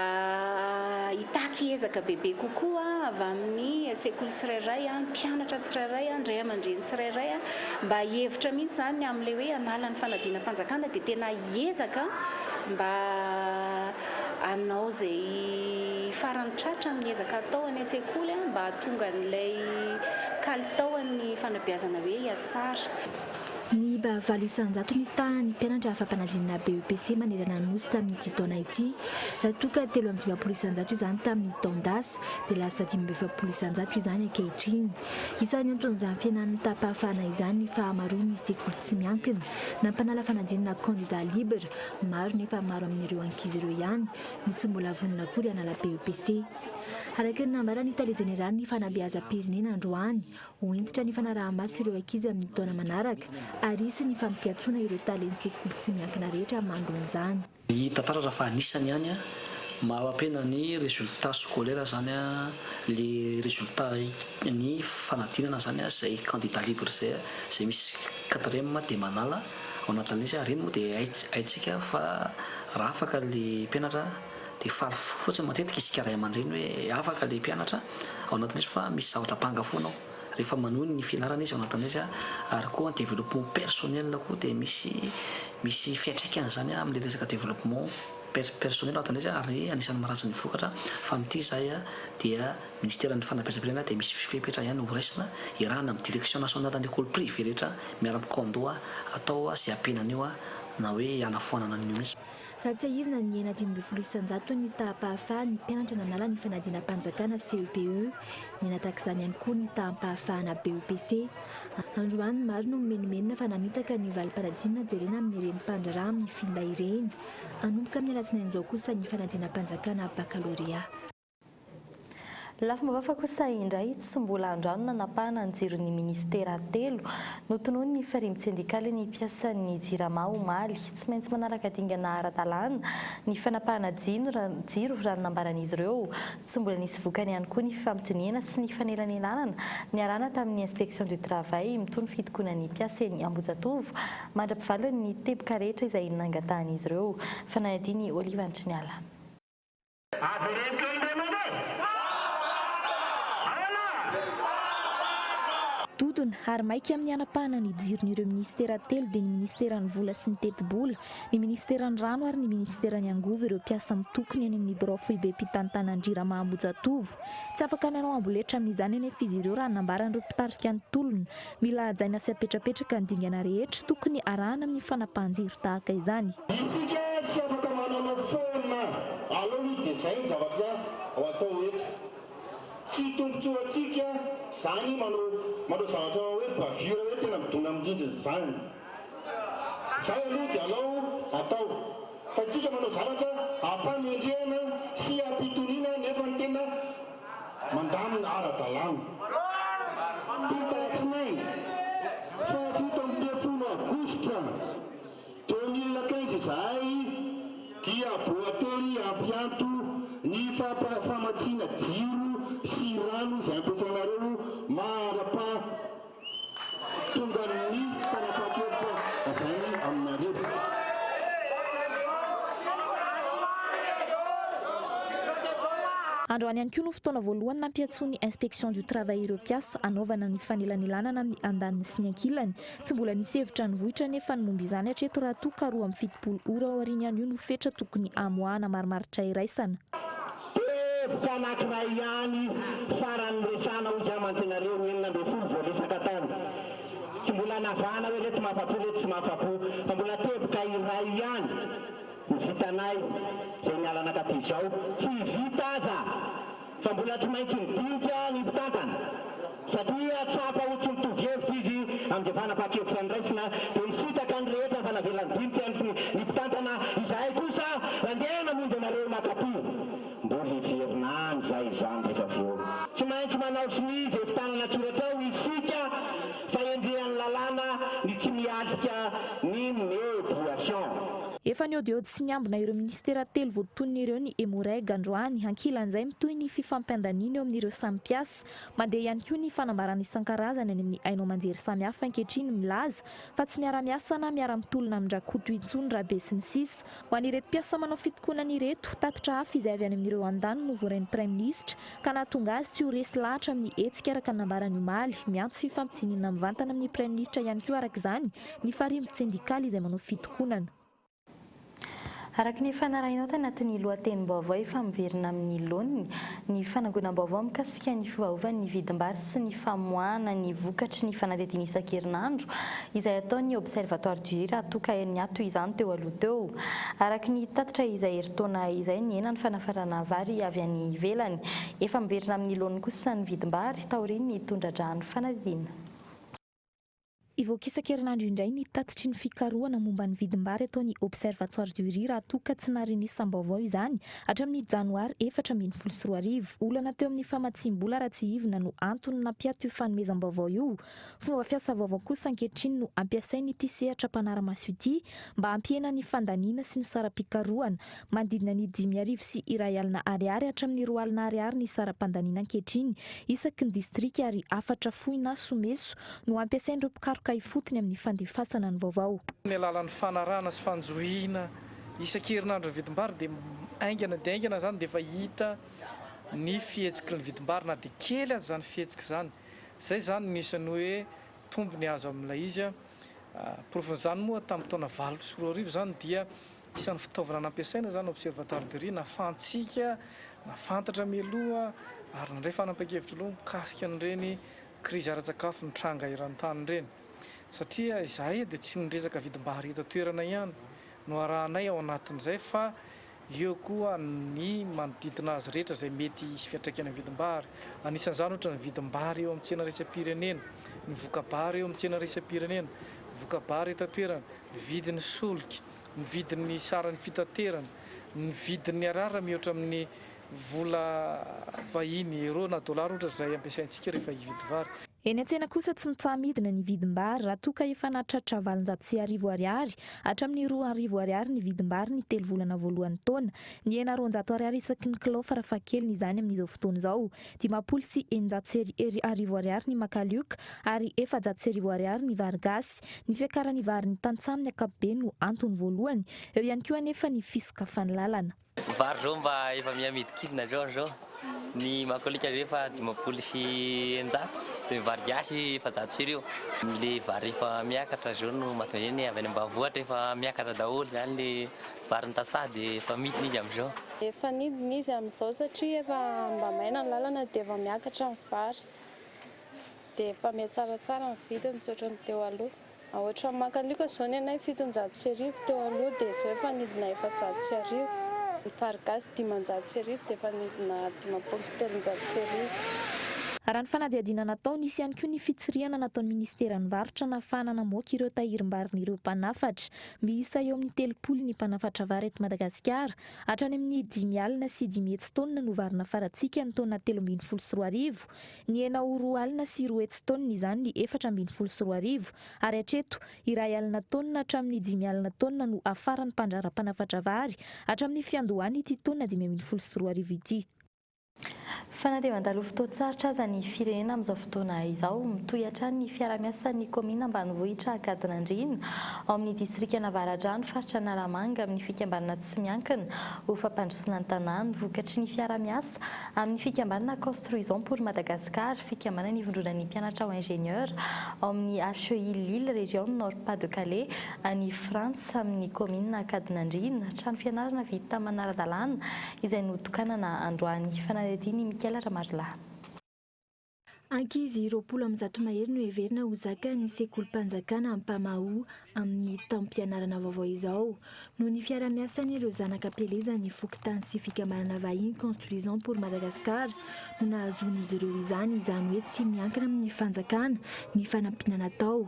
hitaky ezaka bebe kokoa avy amin'ny sekoly tsirairay, mpianatra tsirairay, indray aman-dreny tsirairay mba hevitra mihitsy zany amin'ilay hoe hanala ny fanadinam-panjakana dia tena hiezaka mba hanao izay farany tratra amin'ny ezaka atao any an-tsekoly mba hahatonga an'ilay kalitaon'ny fanabeazana hoe hiatsara. Ny valo isan-jato ny tahan'ny mpianatra fampanadinana BEPC manerana ny nosy tamin'ity taona ity. Raha toka 3,20 isan-jato izany tamin'ny taon-dasa dia lasa 5,20 isan-jato izany ankehitriny. Isan'ny anton'izany fiainan'ny tapahafahana izany ny fahamaroan'ny sekoly tsy miankina. Nampanala fanadinana candidat libre, maro nefa maro amin'ireo ankizy ireo ihany no tsy mbola vonona akory hanala BEPC. Araka ny nambara ny Tale Jeneraly ny fanabeazam-pirenena androany, hoentitra ny fanaraha-maso ireo ankizy amin'ny taona manaraka ary isy ny fampiatsona ireo talen'ny sekoly tsy miankina rehetra mandroan'izany. Hita taratra fa anisany ihany mahampena ny résultat scolaire zany le résultat ny fanadinana zany izay candidat libre zay misy 4e dia manala ao anatin'izy reny moa dia haitsika fa raha afaka le mpianatra dia faly fotsiny matetika isika ray aman-dreny hoe afaka le mpianatra ao anatin'izy fa misy zavatra mpangafonao rehefa manohy ny fianarana izy ao anatin'izy ary koa développement personnel koa dia misy fiantraikany zany amin'le resaka développement personnel ao anatin'izy ary anisan'ny maratsy ny vokatra fa amin'ity izay dia ministèren'ny fanabeazam-pirenena dia misy fifepetra ihany horaisina irahana amin'ny direction nationale de l'école privée rehetra miara-mikondoa atao izay ampenany io na hoe hanafoanana an'io mihitsy. Raha tsy ahivina ny 9,20 isan-jato ny taham-pahafahany mpianatra nanala ny fanadinam-panjakana CEPE, ny natak'izany ihany koa ny taham-pahafahana BEPC. Androany maro no menomenona fa namitaka ny valim-panadinana jerena amin'ny renim-pandraraha amin'ny finday ireny. Anomboka amin'ny alatsinainy izao kosa ny fanadinam-panjakana baccalauréat. Lafomba kosa indray tsy mbola andrano nanapahana ny jiron'ny ministera telo notonohony ny farimy sindikaly ny mpiasan'ny jirama omaly tsy maintsy manaraka dingana ara-dalàna ny fanapahana jiro raha nambaran'izy ireo. Tsy mbola nisy vokany ihany koa ny fampitiniana sy ny fanelanelana ny arana tamin'ny inspection du travail mitony fitokonan'ny mpiasan'ny Ambojatovo mandra-pivalony ny teboka rehetra izay nangatahany ireo. Fanadiny Oliva Antriniala. Dodona ary maika amin'ny anapahana ny jiron'ireo ministera telo dia ny ministeran'ny vola sy ny teti-bola, ny ministeran'ny rano ary ny ministeran'ny angovo ireo mpiasa mitokony any amin'ny birao foibe mpitantanandrirama Ambojatovo. Tsy afaka nanao amboletra amin'izany anefa izy ireo raha nambaran'ireo mpitarika ny tolona mila hajaina sy apetrapetraka ny dingana rehetra tokony arahana amin'ny fanapahan-jiro tahaka izany. Isika tsy afaka manao foana aloha dia izay ny zavatra ao atao eto. Tsy tombontsoantsika zany manao zavatra hoe bavure hoe tena midona amindrindra zany. Zay aloha dia alao atao. Fa tsika manao zavatra ampanendrena sy ampitoniana nefa ny tena mandamina ara-dalàna. Titaratsinainy fa 17 Aogositra 2015 izay dia voatery ampianto ny famatsiana jiro sy rano izay ampiasanareo marapa tonga ny fanapahan-kevitra avy aminareo. Androany ihany koa no fotoana voalohany nampiatsony inspection du travail ireo mpiasa anaovana ny fanelanelanana amin'ny andaniny sy ny ankilany. Tsy mbola nisy hevitra ny vohitra nefa ny momba izany hatreto raha toka 2,70 ora ao aoriana ihany io no fetra tokony amoahana marimaritra iraisana. Teboka anankiray ihany farany resana ho izay amantsinareo 9 vao resaka tany. Tsy mbola navana hoe reto mahafapo reto tsy mahafapo fa mbola teboka iray ihany ny vitanay zay mialanakapy zao tsy vita aza fa mbola tsy maintsy midinika ny mpitantana satria tsapa ho tsy mitovy hevitra izy amin'izay fanapa-kevitra ny raisina dia isitaka ny rehetra fa navelany dinika ny mpitantana izahay kosa mandeha namonjy anareo nakapy mbola hiverinany zay izany rehefa avy eo tsy maintsy manao sinizy efitanana tsoratra ao isika fa endrehan'ny lalàna ny tsy miatrika ny médiation. Efa ny odiody sy ny ambina ireo ministera telo voatonona ireo ny Emoreg Androany hankilan'izay mitoy ny fifampiandaniana eo amin'ireo samy mpiasa mandeha ihany koa ny fanambarana isan-karazany any amin'ny haino aman-jery samihafa ankehitriny milaza fa tsy miara-miasa na miara-mitolona amin-drakoto intsony raha be sy ny sisa ho an'ireto mpiasa manao fitokonana ireto tatitra hafa izay avy any amin'ireo an-daniny novoarain'ny Prime Ministre ka nahatonga azy tsy ho resy lahatra amin'ny hetsika araka ny nambarany omaly miantso fifampitsinina mivantana amin'ny Prime Ministre ihany koa araka izany ny farimy sindikaly izay manao fitokonana. Araka ny fanarahinao tany anatin'ny lohatenim-baovao efa miverina amin'ny laoniny ny fanagonam-baovao mikasika ny fiovaovan'ny vidim-bary sy ny famoahana ny vokatry ny fanadihadiana isan-kerinandro izay ataon'ny observatoire du Jura atoka ny ato izany teo aloha teo. Araka ny tatitra izay eritaona izay ny ena ny fanafarana vary avy any ivelany efa miverina amin'ny laoniny kosa ny vidim-bary taoriny ny tondradrahan'ny fanadihadiana. Ivoaka isan-kerinandro indray ny tatitry ny fikarohana momba ny vidim-bary ataon'ny observatoire du Jura raha toa ka tsy naharinisam-baovao izany hatramin'ny janoary 2024. Olana teo amin'ny famatsim-bola Ratsihivona no antony nampiato io fanomezam-baovao io. Fomba fiasa vaovao kosa ankehitriny no ampiasainy ity sehatra mpanara-maso ity mba hampihena ny fandaniana sy ny saram-pikarohana manodidina ny 5,000 sy iray alina ariary hatramin'ny 2 alina ariary ny saram-pandaniana ankehitriny isaky ny distrika ary 4 fohy na someso no ampiasain'ireo mpikaroka ifotony amin'ny fandefasana ny vaovao. Ny alalan'ny fanarahana sy fanjohina isan-kerinandro ny vidim-bary dia aingana zany dia efa hita ny fihetsiky ny vidim-bary na dia kely azy zany fihetsiky zany. Zay zany nisany hoe tombony azo amin'ilay izy. Profon'izany moa tamin'ny taona 2024 zany dia isan'ny fitaovana nampiasaina zany observatoire du Jura nahafahantsika nafantatra mialoha ary nandray fanapa-kevitra aloha mikasika an'ireny krizy ara-tsakafo nitranga eran-tany ireny. Satria izahay dia tsy niresaka vidim-bary eto toerana ihany no arahanay ao anatin'izay fa eo koa ny manodidina azy rehetra izay mety hisy fiantraikana vidim-bary. Anisan'izany ohatra ny vidim-bary eo amin'ny tsena raisam-pirenena, ny voka-bary eo amin'ny tsena raisam-pirenena, voka-bary eto toerana, ny vidin'ny solika, ny vidin'ny saran'ny fitaterana, ny vidin'ny arara mihoatra amin'ny vola vahiny euro na dollar ohatra izay ampiasaintsika rehefa hividy vary. Eny an-tsena kosa tsy mitsamidina ny vidim-bary raha toa ka efa nahatratra 700 ariary hatramin'ny 200 ariary ny vidim-bary ny 3 volana voalohan'ny taona. Ny hena 200 ariary isaky ny kilao farafahakeliny izany amin'izao fotoana izao. 500 sy 900 ariary ny makalioka ary 400 ariary ny vary gasy. Ny fiakaran'ny vary ny tantsaha amin'ny ankapobeny no antony voalohany. Eo ihany koa anefa ny fisokafany lalana. Vary zao mba efa miamidikidina zao. Ny makalioka efa 500 sy 900. Ny vary gasy efa 100 le vary efa miakatra zao no mahatonga ny avy any ambanivohitra efa miakatra daholo zany le vary nitasaha dia efa midina izy amin'izao. Efa nidina izy amin'izao satria efa mba maina ny lalana dia efa miakatra ny vary dia efa mihatsaratsara ny vidiny tsotra ny teo aloha. Ohatra ny makalioka zao ny anay 700 teo aloha dia zao efa nidina 400. Ny vary gasy 500 dia efa nidina 500 sy 300. Raha ny fanadihadiana natao nisy ihany koa ny fitsirihana nataon'ny ministeran'ny varotra nahafahana namoaka ireo tahirim-barin'ireo mpanafatra. Miisa eo amin'ny 30 ny mpanafatra vary eto Madagasikara. Hatrany amin'ny 5 alina sy 500 tonna no vary nafarantsika ny taona 2023. Ny hena 2 alina sy 2 tonna izany ny 2024 ary hatreto 1 alina tonna hatramin'ny 5 alina tonna no afaran'ny mpandrara-panafatra vary hatramin'ny fiandohany ity taona 2023 ity. Fanadihadiana fotoan-tsaratra aza ny firenena amin'izao fotoana izao mitohy hatrany ny fiara-miasa ny komina ambanivohitra Gadonandriana ao amin'ny distrika Navaradrano faritra Nalamanga amin'ny fikambanana Tsimiankina ho fampandrosoana ny tanàna vokatry ny fiara-miasa amin'ny fikambanana Construisons pour Madagascar fikambanana nivondrona ny mpianatra ho ingénieur ao amin'ny HEI Lille région Nord-Pas-de-Calais any Frantsa amin'ny komina Gadonandriana trano fianarana vita manara-dalàna izay notokanana androany fanadihadiana Mikaela Ramarila. Ankizy 20 mahery no heverina ho zaka ny sekolim-panjakana Ampamaho amin'ny taom-pianarana vaovao izao. Noho ny fiara-miasan'ireo zanaka pelezany fokontany sy fikamarana vahiny construisant pour Madagascar no nahazoan'izy ireo izany hoe tsy miankina amin'ny fanjakana ny fanampiana natao.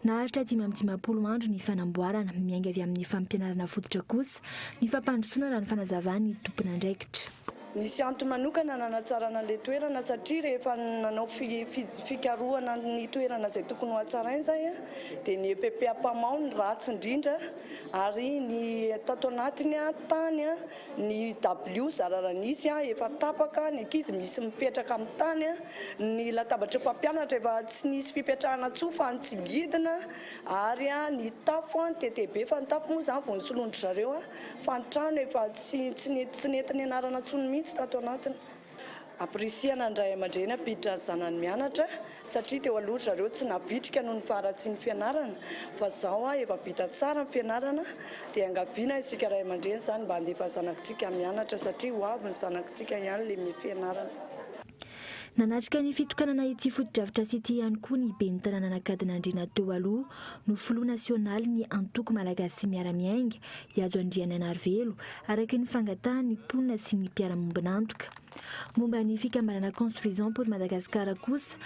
Naharitra 5 andro ny fanamboarana, miainga avy amin'ny fampianarana fototra kosa ny fampandrosoana raha ny fanazavany tompona andraikitra. Nisy antony manokana nanatsarana ilay toerana satria rehefa nanao fikarohana ny toerana izay tokony ho hatsaraina izay dia ny EPP Ampamaho ny ratsy indrindra ary ny tato anatiny tany ny W zararanisy efa tapaka, ny ankizy misy mipetraka amin'ny tany, ny latabatra mpampianatra efa tsy nisy fipetrahana tsofa fa nitsigidina ary ny tafo TTB fa ny tafo moa izany vao nisoloandry zareo fa ny trano efa tsy nety nianarana intsony mihitsy tato anatiny. Aprisihana ny ray aman-dreny ampiditra ny zanany mianatra satria teo aloha zareo tsy navitrika noho ny faharatsian'ny fianarana fa izao efa vita tsara ny fianarana dia angaviana isika ray aman-dreny izany mba handefa zanakitsika mianatra satria ho avy ny zanakitsika ihany ilay fianarana. Nanatrika ny fitokanana ity foto-dravitra sy ity ihany koa ny ben'ny tanànan'Ankadiny Andriana teo aloha no filoha nasionaly ny antoko malagasy sy miara-miainga Ihazo Andriana Narvelo araka ny fangatahany mponina sy ny mpiara-mombonantoka. Momba ny fikamarana construisant pour Madagascar kosa,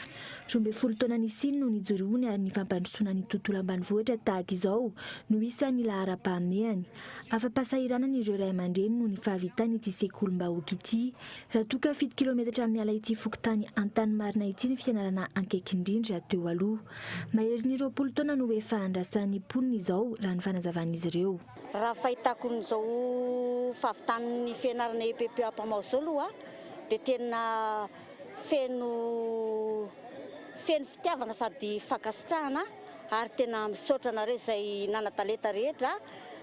12 taona nisiny no nijoroany ary ny fampandrosoana ny tontolo ambanivohitra tahaka izao no isan'ny lahara-pahameany. Afa-pasahirana ireo ray aman-dreny no ny fahavitany ity sekolim-bahoaka ity. Raha toa ka 7 kilometatra miala ity fokontany Antanimarina ity ny fianarana ankaiky indrindra teo aloha. Mahery ny 20 taona no efa andrasan'ny mponina izao raha ny fanazavan'izy ireo. Raha fahitako n'izao fahavitan'ny fianarana EPP Ampamaho izao aloha dia tena feno fitiavana sady fankasitrahana ary tena misaotra anareo izay nanatalenta rehetra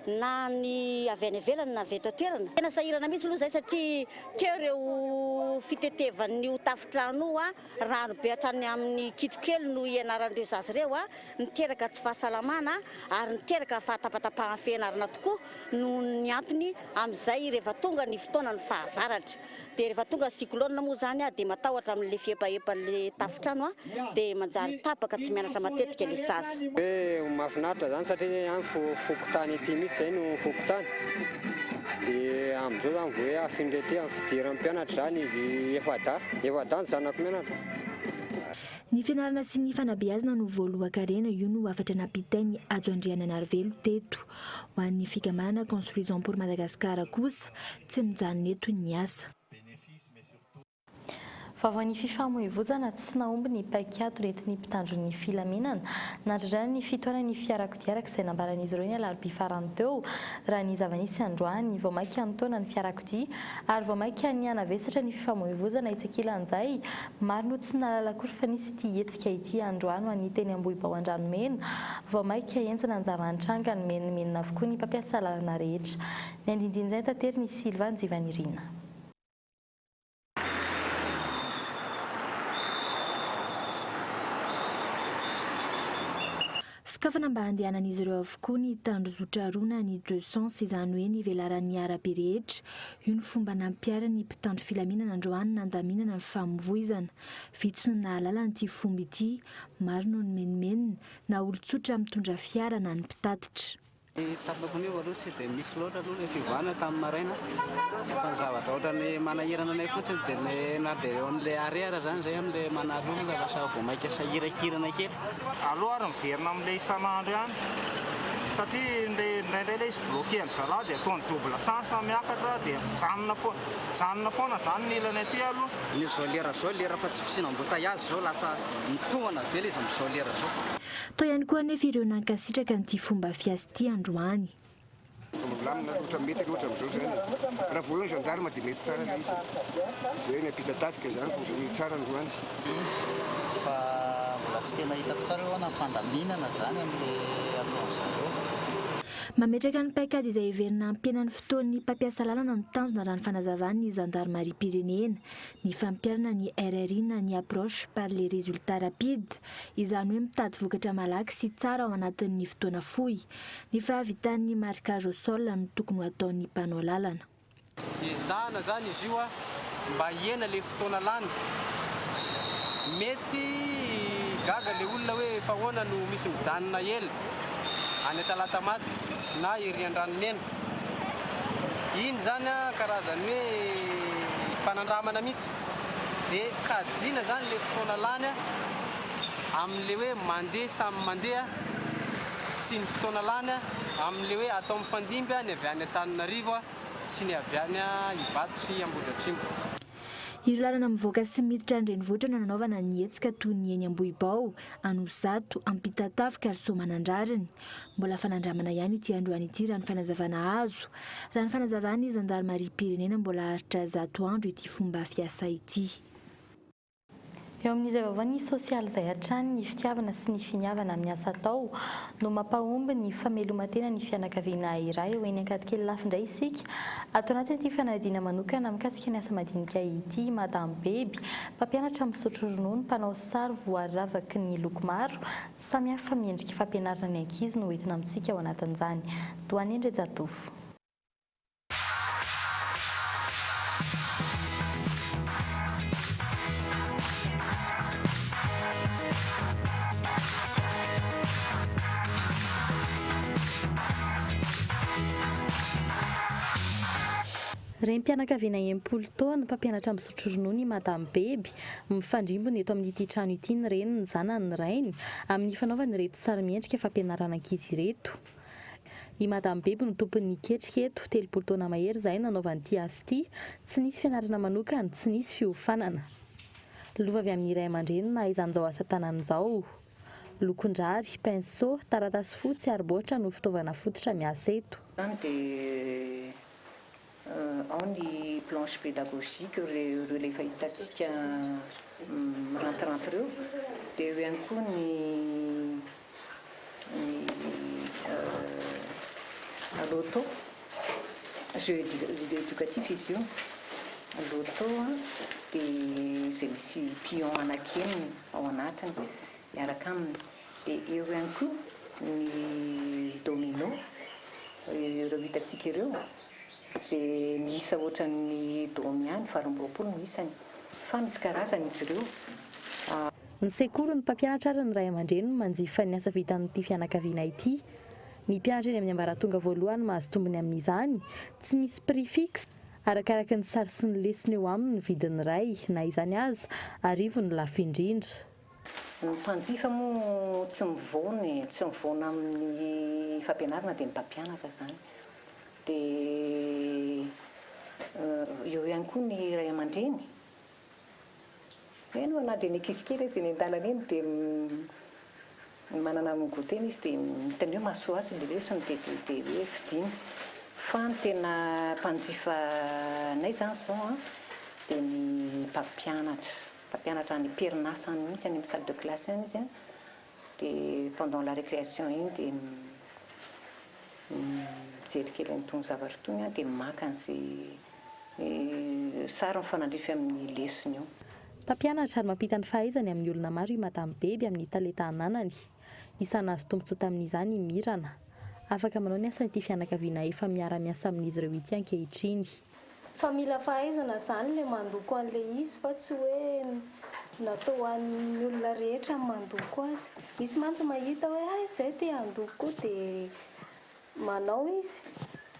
na ny avy any ivelany na avy eto an-toerana. Tena sahirana mihitsy aloha izay satria teo ireo fitetevan'ny tafitrano rano be hatrany amin'ny kitrokely no ianaran'ireo zaza ireo niteraka tsy fahasalamana ary niteraka fahatapatapahan'ny fianarana tokoa no ny antony amin'izay rehefa tonga ny fotoana ny fahavaratra. Dia rehefa tonga siklôna moa izany dia matahotra amin'ilay fiepaepan'ilay tafitrano dia manjary tapaka tsy mianatra matetika ilay zaza. Mahafinaritra izany satria any fokotany ity mihitsy izay no fokotany. Dia amin'izao izany vao hoe afindrety amin'ny fidiran'ny mpianatra izany izy efa da ny zanako mianatra. Ny fianarana sy ny fanabeazana no voalohan-karena io no afatra nampitainy Ihazo Andriana Narvelo teto. Ho an'ny fikamarana construisant pour Madagascar kosa tsy mijanona eto ny asa. Vaovao fifamoivoizana tsy naomby ny paikato nentin'ny mpitandron'ny filaminana nandrindrana ny fitohanan'ny fiarakodia izay nambaran'izy ireo ny alarobia farany teo raha ny zava-nisy androany vao mainka antoana ny fiarakodia ary vao mainka ny anavesatra ny fifamoivoizana itsakilan'izay maro no tsy nalalakory fa nisy ity hetsika ity androany ho an'ny teny Ambohibao Andranomena vao mainka enjana ny zava-nitranga ny menimenina avokoa ny mpampiasa lalana rehetra. Ny andindin'izay tantery ny Silva Njivanirina. Sokafana mba handehanan'izy ireo avokoa ny tandrozotra rona ny 200 izany hoe ny velaran'ny arabe rehetra. Io ny fomba nampiara ny mpitandro filaminana androany nandaminana ny famovoizana. Vitsy no nahalala n'ity fomba ity, maro no ny menimenina na olon-tsotra mitondra fiara na ny mpitatitra. Tsapako ny aloha tsy dia misy loatra aloha ilay fivoahana tamin'ny maraina fa ny zavatra ohatran'ny manahirana anay fotsiny dia na dia eo amin'ilay ariara izany izay amin'ilay manalolona lasa vao mainka sahirakirana kely. Aloha ary miverina amin'ilay isan'andro ihany satria ndraindray izy bloqué ny zalahy dia ataony double sens miakatra dia mijanona foana izany ny ilany aty aloha. Ny zao lera fa tsy fisinam-boutaillage zao lasa mitohana be ilay izy amin'izao lera zao. Toa ihany koa anefa ireo nankasitraka n'ity fomba fiasa ity androany. Lamina loatra mety loatra amin'izao zany. Raha vao eo ny gendarme dia mety tsara ilay izy. Izay ny ampita tafika izany fotsiny tsara androany. Fa mbola tsy tena hitako tsara eo na fandaminana izany amin'ilay ataon'izareo. Mametraka ny paikady izay heverina ampihenany fotoan'ny mpampiasa lalana ny tanjona raha ny fanazavan'ny Gendarmerie Pyrénéenne ny fampiarana ny RRI na ny approche par les résultats rapides izany hoe mitady vokatra malaky sy tsara ao anatin'ny fotoana fohy. Ny fahavitan'ny marquage au sol no tokony ataon'ny mpanao lalana. Izana zany izy io mba hiena ilay fotoana lany mety gaga le olona hoe fa hoana no misy mijanona ela any Talatamaty na Irian-Dranomena. Iny zany a karazany hoe fanandramana mihitsy dia kajiana zany le fotoana lany amin'le hoe mandeha samy mandeha sy ny fotoana lany amin'le hoe atao mifandimby ny avy any Antananarivo sy ny avy any Ivato sy Ambohidratrimo. Ireo lalana mivoaka sy miditra an-drenivohitra no nanaovana ny hetsika toy ny eny Ambohibao, Anozato, Ampitatafika ary Soamanandrariny. Mbola fanandramana ihany ity androany ity raha ny fanazavana azo. Raha ny fanazavana Zandarmariam-pirenena mbola haritra 100 andro ity fomba fiasa ity. Eo amin'izay vaovao ny sosialy izay hatrany ny fitiavana sy ny finiavana amin'ny asa atao no mampahomby ny famelomantena ny fianakaviana iray ho eny ankadikely lafindray isika. Atao anatin'ity fanadina manokana mikasika ny asa madinika ity Madame Beby, mpampianatra misotro ronono, mpanao sary voaravaky ny loko maro samihafa miendrika fampianarana ny ankizy no entina amintsika ao anatin'izany. Doany Endre Jatofo. Renim-pianakaviana 10 taona mpampianatra misotro ronono i Madame Beby mifandrimbona eto amin'ity trano ity ny reniny ny zanany ny rainy amin'ny fanaovany ireto sary miendrika fampianarana ankizy ireto. I Madame Beby no tompon'ny ketrika eto 30 taona mahery izay nanaovany ity asa ity, tsy nisy fianarana manokana, tsy nisy fiofanana. Lova avy amin'ny iray aman-dreny na izan'izao asa tanan'izao. Lokon-drary, pinceau, taratasy fotsy ary botra no fitaovana fototra miasa eto. Ao ny planche pédagogique ireo le efa hitantsika mirantiranty ireo, dia eo ihany koa ny loto, jeu éducatif izy io, loto dia izay misy pion anakeniny ao anatiny miaraka aminy, dia eo ihany koa ny domino ireo hitantsika ireo izay miisa ohatran'ny domy ihany, 20 no isany, fa misy karazany izy ireo. Ny sekoly ny mpampianatra ary ny ray aman-dreny no manjifa ny asa vitan'ity fianakaviana ity. Ny mpianatra eny amin'ny ambaratonga voalohany mahazo tombony amin'izany, tsy misy prix fixe, arakaraka ny sary sy ny lesona eo aminy ny vidin'ny ray, na izany aza arivo ny lafo indrindra. Ny mpanjifa moa tsy mivoana amin'ny fampianarana dia ny mpampianatra zany. Dia eo ihany koa ny ray aman-dreny. Eno na dia ny ankizy kely izy ny an-dalana eny dia manana amin'ny goteny izy dia mitany hoe mahasoa azy ny lesona dia hoe fidiny. Fa ny tena mpanjifa anay zany izao dia ny mpampianatra ny perinasa mihitsy any amin'ny salle de classe any izy dia pendant la récréation iny dia mijery kely an'itony zavatra itony dia maka an'izay sary mifanandrify amin'ny lesony io. Mpampianatra ary mampita ny fahaizany amin'ny olona maro i Madame Beby amin'ny talenta ananany. Isany azo tombontsoa tamin'izany Mirana. Afaka manao ny asan'ity fianakaviana efa miara-miasa amin'izy ireo ity ankehitriny. Fa mila fahaizana zany ilay mandoko an'ilay izy fa tsy hoe natao an'ny olona rehetra mandoko azy. Misy mantsy mahita hoe izay te handoko dia manao izy.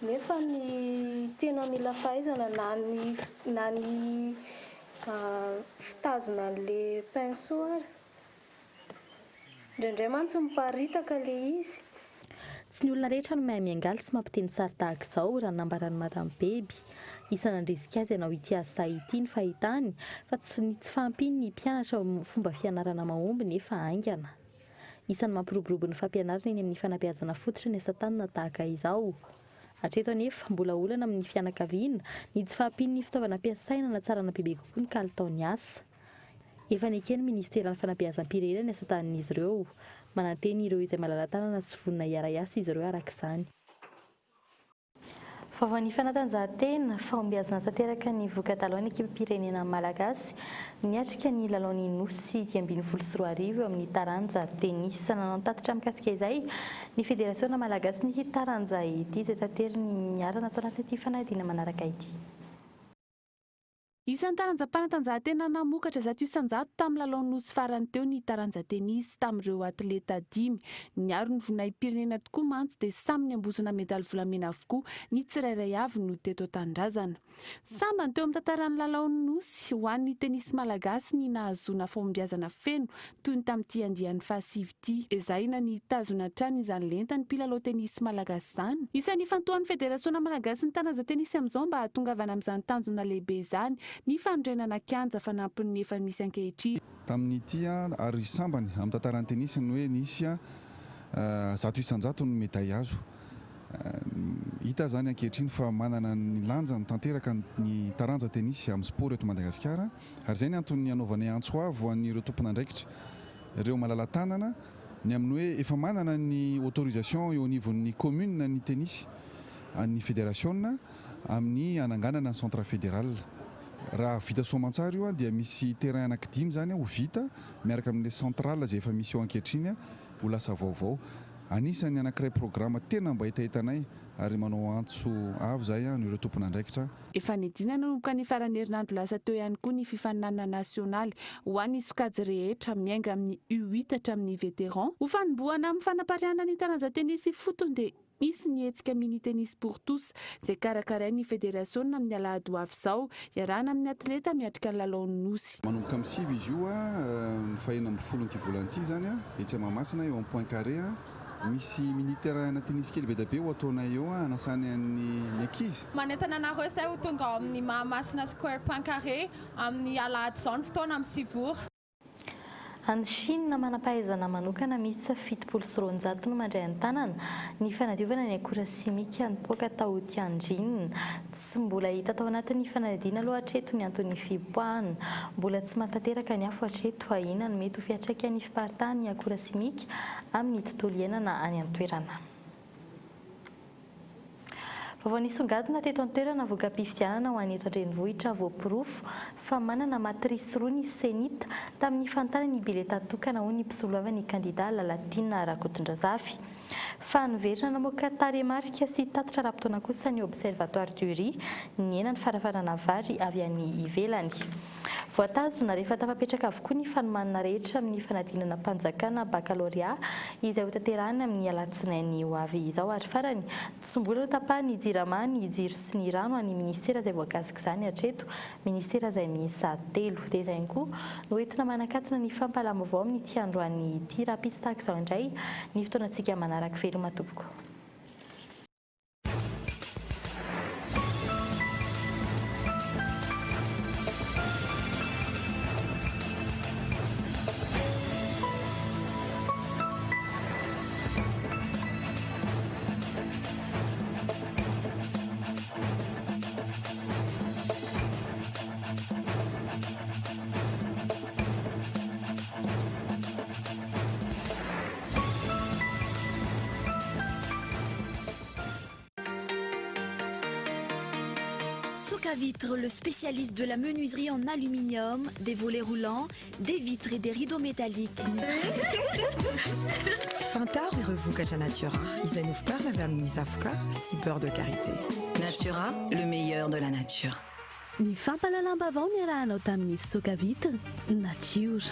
Nefa ny tena mila fahaizana na ny fitazona an'ilay pinceau ary. Indraindray mantsy miparitaka ilay izy. Tsy ny olona rehetra no mahay miangaly sy mampiteny sary tahaka izao raha nambaran'i Madame Beby. Isan'andrisika azy ianao ity asa ity ny fahitany fa tsy fampiny ny mpianatra fomba fianarana mahomby nefa aingana. Isan'ny mampiroborobo ny fampianarana eny amin'ny fanabeazana fototra ny asa tanana tahaka izao. Hatreto anefa mbola olana amin'ny fianakaviana ny tsy fahampiany ny fitaovana ampiasaina na tsara bebe kokoa ny kalitaon'ny asa. Efa nikeny ministeran'ny fanabeazam-pirenena ny asa tanan'izy ireo. Mananteny ireo izay malala-tanana sy vonona hiara-iasa izy ireo araka izany. Vaovao ny fanatanjahantena, fahombiazana tanteraka ny voka-daloa ny ekipam-pirenena malagasy, niatrika ny lalaon'ny nosy 2024 amin'ny taranja tenisy. Nanao tatitra mikasika izay ny federasiona malagasy ny taranja ity izay tanteriny miarana atao anatin'ity fanadina manaraka ity. Isan'ny taranjam-panatanjahantena namokatra zato isan-jato tamin'ny lalao nosy farany teo ny taranja tenisy tamin'ireo atleta 10. Niaro ny voninahim-pirenena tokoa mantsy dia samy niambozona medaly volamena avokoa ny tsirairay avy no teto an-drazana. Sambany teo amin'ny tantaran'ny lalao nosy ho an'ny tenisy malagasy ny nahazoana fahombiazana feno toy ny tamin'ity andian'ny fahasivy ezaina ny tazona trany izany lenta ny mpilalao tenisy malagasy izany. Isan'ny fantoan'ny federasaona malagasy ny taranja tenisy amin'izao mba hahatongavana amin'izany tanjona lehibe izany ny fandrenana kianja fanampin'ny efa misy ankehitriny. Tamin'ity ary sambany amin'ny tantaran'ny tenisy ny hoe nisy zato isan-jato ny médaille azo. Hita zany ankehitriny fa manana ny lanja ny tanteraka ny taranja tenisy amin'ny sport eto Madagasikara ary zay ny antony anaovanay antsoavo an'ireo tompon'andraikitra ireo malala-tanana ny amin'ny hoe efa manana ny autorisation eo anivon'ny commune ny tenisy ny fédération amin'ny ananganana ny centre fédéral. Raha vita soamantsara io dia misy terrain anankidimy zany ho vita miaraka amin'ilay centrale izay efa misy eo ankehitriny ho lasa vaovao. Anisan'ny anankiray programma tena mba hitahitanay ary manao antso avo zay ireo tompon'andraikitra. Efa nidina nanomboka ny farany herinandro lasa teo ihany koa ny fifaninanana nasionaly ho an'ny sokajy rehetra miainga amin'ny U8 hatramin'ny vétéran ho fanombohana amin'ny fanapariana ny taranja tenisy fotony dia misy ny hetsika mini tennis pour tous izay karakarain'ny fédération amin'ny alahady ho avy izao iarahana amin'ny atleta miatrika ny lalaon'ny nosy. Manomboka amin'ny sivy izy io ny fahaenina amin'ny folon'ity volan'ity zany etsy Mahamasina eo amin'ny point carré misy minitera tenisy kely be da be ho ataonay eo anasany ny ankizy. Manentana anareo izay ho tonga ao amin'ny Mahamasina square point carré amin'ny alahady izao ny fotoana amin'ny sivora. Any Chine manam-pahaizana manokana misy 700 no mandray ny tanana ny fanadiovana ny akora simika nipoaka tao Tianjin. Tsy mbola hita tao anatin'ny fanadina aloha hatreto ny antony fipoahana. Mbola tsy matanteraka ny afo hatreto ahina ny mety ho fiantraika ny fiparitahana ny akora simika amin'ny tontolo iainana any an-toerana. Vao nisongadina teto an-toerana voka-pifidianana ho an'eto an-drenivohitra voapirofo fa manana matrisy roa ny senita tamin'ny fantanany bileta tokana ho ny mpisoloavany kandida Lalatina Rakotondrazafy. Fa niverina namoaka taremarika sy tatitra rapotona kosa ny Observatoire du Riz ny enany farafarana vary avy any ivelany. Voatazona rehefa tafapetraka avokoa ny fanomanana rehetra amin'ny fanadinana mpanjakana baccalauréat izay ho tanterahana amin'ny alatsinainy ho avy izao ary farany tsy mbola notapahany ny jirama ny jiro sy ny rano any ministera izay voakasika izany hatreto ministera izay miisa 3 dia izay koa no entina manakatona ny fampalamavao amin'ny ity androany ity raha pisy tahaka izao indray ny fotoanantsika manaraka veloma tompoko. Vitre, le spécialiste de la menuiserie en aluminium, des volets roulants, des vitres et des rideaux métalliques. Fantar Vukajana Natura, Isanufkar Navamni Zafka, 6 beurre de karité. Natura, le meilleur de la nature. Ni fampalalamba vao ni rahanao tamin'ny soka vitre, nature.